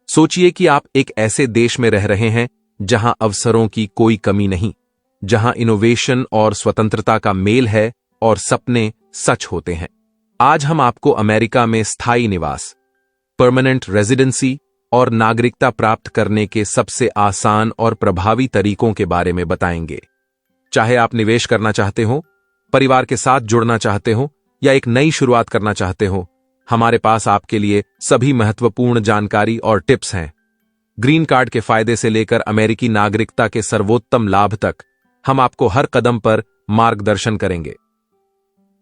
सोचिए कि आप एक ऐसे देश में रह रहे हैं जहां अवसरों की कोई कमी नहीं, जहां इनोवेशन और स्वतंत्रता का मेल है और सपने सच होते हैं। आज हम आपको अमेरिका में स्थायी निवास, परमानेंट रेजिडेंसी और नागरिकता प्राप्त करने के सबसे आसान और प्रभावी तरीकों के बारे में बताएंगे। चाहे आप निवेश करना चाहते हो, परिवार के साथ जुड़ना चाहते हो या एक नई शुरुआत करना चाहते हो, हमारे पास आपके लिए सभी महत्वपूर्ण जानकारी और टिप्स हैं। ग्रीन कार्ड के फायदे से लेकर अमेरिकी नागरिकता के सर्वोत्तम लाभ तक हम आपको हर कदम पर मार्गदर्शन करेंगे।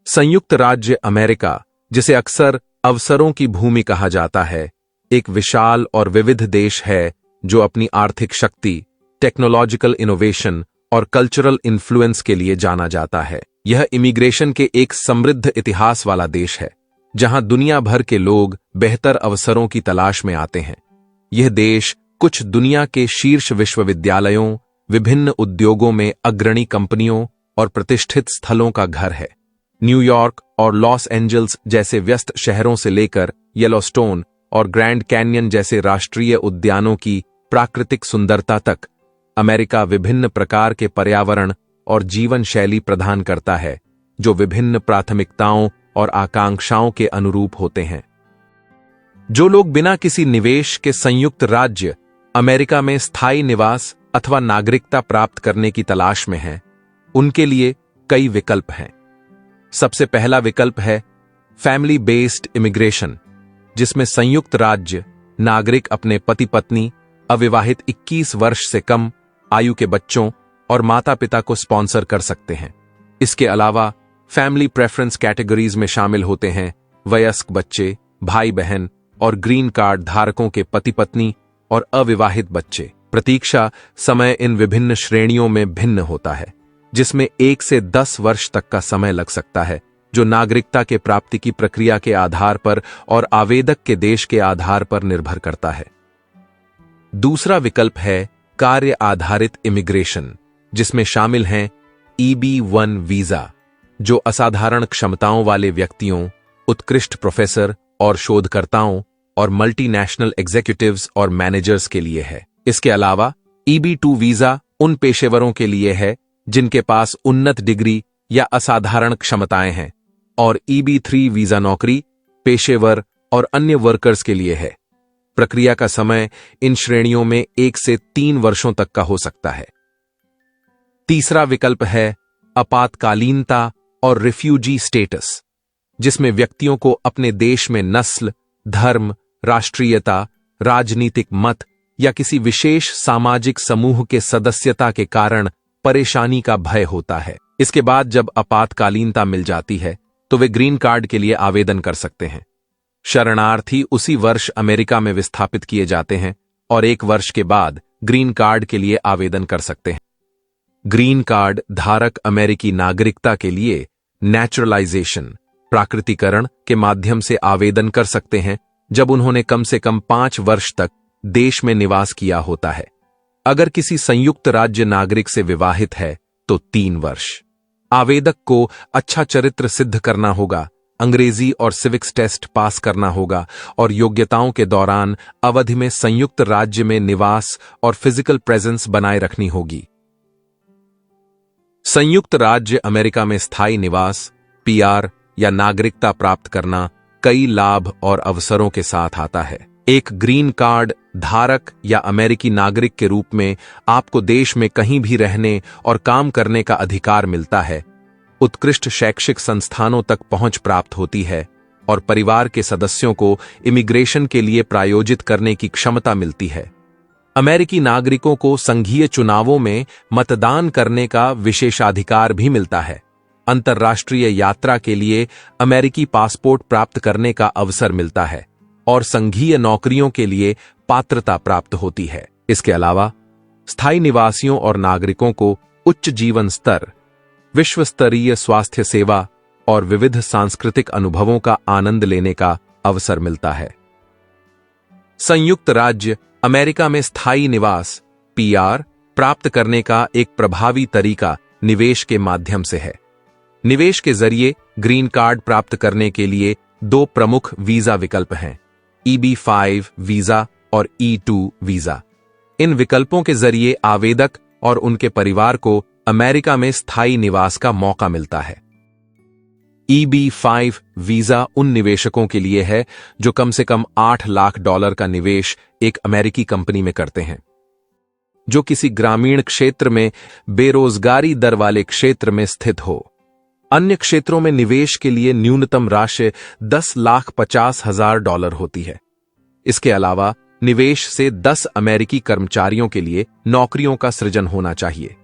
संयुक्त राज्य अमेरिका, जिसे अक्सर अवसरों की भूमि कहा जाता है, एक विशाल और विविध देश है जो अपनी आर्थिक शक्ति, टेक्नोलॉजिकल इनोवेशन और कल्चरल इन्फ्लुएंस के लिए जाना जाता है। यह इमिग्रेशन के एक समृद्ध इतिहास वाला देश है, जहां दुनिया भर के लोग बेहतर अवसरों की तलाश में आते हैं। यह देश कुछ दुनिया के शीर्ष विश्वविद्यालयों, विभिन्न उद्योगों में अग्रणी कंपनियों और प्रतिष्ठित स्थलों का घर है। न्यूयॉर्क और लॉस एंजल्स जैसे व्यस्त शहरों से लेकर येलोस्टोन और ग्रैंड कैन्यन जैसे राष्ट्रीय उद्यानों की प्राकृतिक सुंदरता तक, अमेरिका विभिन्न प्रकार के पर्यावरण और जीवन शैली प्रदान करता है जो विभिन्न प्राथमिकताओं और आकांक्षाओं के अनुरूप होते हैं। जो लोग बिना किसी निवेश के संयुक्त राज्य अमेरिका में स्थायी निवास अथवा नागरिकता प्राप्त करने की तलाश में हैं, उनके लिए कई विकल्प हैं। सबसे पहला विकल्प है फैमिली बेस्ड इमिग्रेशन, जिसमें संयुक्त राज्य नागरिक अपने पति पत्नी, अविवाहित 21 वर्ष से कम आयु के बच्चों और माता पिता को स्पॉन्सर कर सकते हैं। इसके अलावा फैमिली प्रेफरेंस कैटेगरीज में शामिल होते हैं वयस्क बच्चे, भाई बहन और ग्रीन कार्ड धारकों के पति पत्नी और अविवाहित बच्चे। प्रतीक्षा समय इन विभिन्न श्रेणियों में भिन्न होता है, जिसमें 1 से 10 वर्ष तक का समय लग सकता है, जो नागरिकता के प्राप्ति की प्रक्रिया के आधार पर और आवेदक के देश के आधार पर निर्भर करता है। दूसरा विकल्प है कार्य आधारित इमिग्रेशन, जिसमें शामिल हैं EB-1 वीजा, जो असाधारण क्षमताओं वाले व्यक्तियों, उत्कृष्ट प्रोफेसर और शोधकर्ताओं और मल्टीनेशनल एग्जीक्यूटिव्स और मैनेजर्स के लिए है। इसके अलावा EB-2 वीजा उन पेशेवरों के लिए है जिनके पास उन्नत डिग्री या असाधारण क्षमताएं हैं, और EB-3 वीजा नौकरी, पेशेवर और अन्य वर्कर्स के लिए है। प्रक्रिया का समय इन श्रेणियों में 1 से 3 वर्षों तक का हो सकता है। तीसरा विकल्प है आपातकालीनता और रिफ्यूजी स्टेटस, जिसमें व्यक्तियों को अपने देश में नस्ल, धर्म, राष्ट्रीयता, राजनीतिक मत या किसी विशेष सामाजिक समूह के सदस्यता के कारण परेशानी का भय होता है। इसके बाद जब आपातकालीनता मिल जाती है तो वे ग्रीन कार्ड के लिए आवेदन कर सकते हैं। शरणार्थी उसी वर्ष अमेरिका में विस्थापित किए जाते हैं और 1 वर्ष के बाद ग्रीन कार्ड के लिए आवेदन कर सकते हैं। ग्रीन कार्ड धारक अमेरिकी नागरिकता के लिए नेचुरलाइजेशन, प्राकृतिकरण के माध्यम से आवेदन कर सकते हैं जब उन्होंने कम से कम 5 वर्ष तक देश में निवास किया होता है। अगर किसी संयुक्त राज्य नागरिक से विवाहित है तो 3 वर्ष। आवेदक को अच्छा चरित्र सिद्ध करना होगा, अंग्रेजी और सिविक्स टेस्ट पास करना होगा और योग्यताओं के दौरान अवधि में संयुक्त राज्य में निवास और फिजिकल प्रेजेंस बनाए रखनी होगी। संयुक्त राज्य अमेरिका में स्थायी निवास, PR या नागरिकता प्राप्त करना कई लाभ और अवसरों के साथ आता है। एक ग्रीन कार्ड धारक या अमेरिकी नागरिक के रूप में आपको देश में कहीं भी रहने और काम करने का अधिकार मिलता है, उत्कृष्ट शैक्षिक संस्थानों तक पहुंच प्राप्त होती है और परिवार के सदस्यों को इमिग्रेशन के लिए प्रायोजित करने की क्षमता मिलती है। अमेरिकी नागरिकों को संघीय चुनावों में मतदान करने का विशेषाधिकार भी मिलता है। अंतर्राष्ट्रीय यात्रा के लिए अमेरिकी पासपोर्ट प्राप्त करने का अवसर मिलता है और संघीय नौकरियों के लिए पात्रता प्राप्त होती है। इसके अलावा स्थायी निवासियों और नागरिकों को उच्च जीवन स्तर, विश्व स्तरीय स्वास्थ्य सेवा और विविध सांस्कृतिक अनुभवों का आनंद लेने का अवसर मिलता है। संयुक्त राज्य अमेरिका में स्थायी निवास PR प्राप्त करने का एक प्रभावी तरीका निवेश के माध्यम से है। निवेश के जरिए ग्रीन कार्ड प्राप्त करने के लिए 2 प्रमुख वीजा विकल्प हैं, EB-5 वीजा और E2 वीजा। इन विकल्पों के जरिए आवेदक और उनके परिवार को अमेरिका में स्थायी निवास का मौका मिलता है। EB-5 वीजा उन निवेशकों के लिए है जो कम से कम $8 लाख का निवेश एक अमेरिकी कंपनी में करते हैं, जो किसी ग्रामीण क्षेत्र में बेरोजगारी दर वाले क्षेत्र में स्थित हो। अन्य क्षेत्रों में निवेश के लिए न्यूनतम राशि $10,50,000 होती है। इसके अलावा निवेश से 10 अमेरिकी कर्मचारियों के लिए नौकरियों का सृजन होना चाहिए।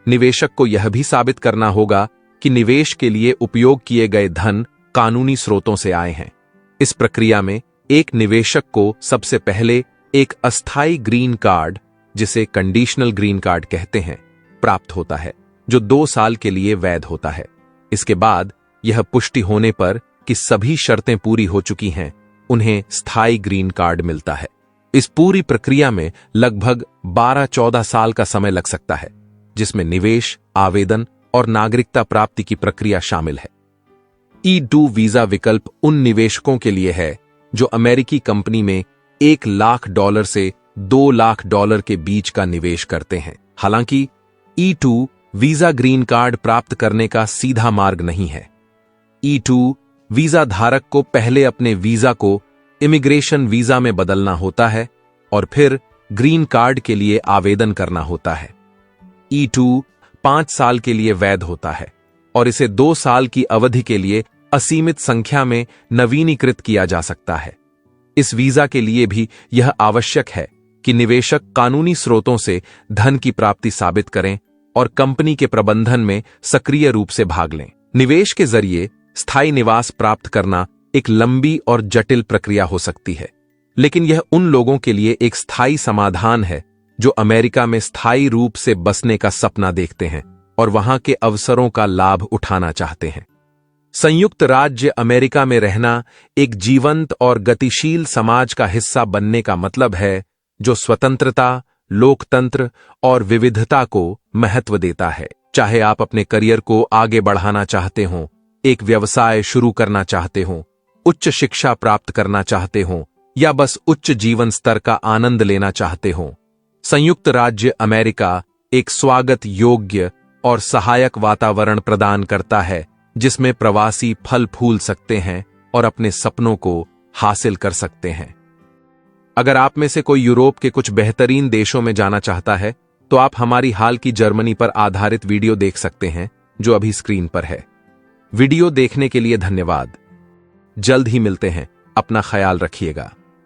निवेशक को यह भी साबित करना होगा कि निवेश के लिए उपयोग किए गए धन कानूनी स्रोतों से आए हैं। इस प्रक्रिया में एक निवेशक को सबसे पहले एक अस्थायी ग्रीन कार्ड, जिसे कंडीशनल ग्रीन कार्ड कहते हैं, प्राप्त होता है, जो 2 साल के लिए वैध होता है। इसके बाद यह पुष्टि होने पर कि सभी शर्तें पूरी हो चुकी हैं, उन्हें स्थायी ग्रीन कार्ड मिलता है। इस पूरी प्रक्रिया में लगभग 12-14 साल का समय लग सकता है, जिसमें निवेश, आवेदन और नागरिकता प्राप्ति की प्रक्रिया शामिल है। E2 वीजा विकल्प उन निवेशकों के लिए है जो अमेरिकी कंपनी में $1 लाख से $2 लाख के बीच का निवेश करते हैं। हालांकि E2 वीजा ग्रीन कार्ड प्राप्त करने का सीधा मार्ग नहीं है। E2 वीजा धारक को पहले अपने वीजा को इमिग्रेशन वीजा में बदलना होता है और फिर ग्रीन कार्ड के लिए आवेदन करना होता है। E2 5 साल के लिए वैध होता है और इसे 2 साल की अवधि के लिए असीमित संख्या में नवीनीकृत किया जा सकता है। इस वीजा के लिए भी यह आवश्यक है कि निवेशक कानूनी स्रोतों से धन की प्राप्ति साबित करें और कंपनी के प्रबंधन में सक्रिय रूप से भाग लें। निवेश के जरिए स्थायी निवास प्राप्त करना एक लंबी और जटिल प्रक्रिया हो सकती है, लेकिन यह उन लोगों के लिए एक स्थायी समाधान है जो अमेरिका में स्थायी रूप से बसने का सपना देखते हैं और वहां के अवसरों का लाभ उठाना चाहते हैं। संयुक्त राज्य अमेरिका में रहना एक जीवंत और गतिशील समाज का हिस्सा बनने का मतलब है, जो स्वतंत्रता, लोकतंत्र और विविधता को महत्व देता है। चाहे आप अपने करियर को आगे बढ़ाना चाहते हों, एक व्यवसाय शुरू करना चाहते हों, उच्च शिक्षा प्राप्त करना चाहते हों या बस उच्च जीवन स्तर का आनंद लेना चाहते हों, संयुक्त राज्य अमेरिका एक स्वागत योग्य और सहायक वातावरण प्रदान करता है जिसमें प्रवासी फल फूल सकते हैं और अपने सपनों को हासिल कर सकते हैं। अगर आप में से कोई यूरोप के कुछ बेहतरीन देशों में जाना चाहता है तो आप हमारी हाल की जर्मनी पर आधारित वीडियो देख सकते हैं, जो अभी स्क्रीन पर है। वीडियो देखने के लिए धन्यवाद। जल्द ही मिलते हैं। अपना ख्याल रखिएगा।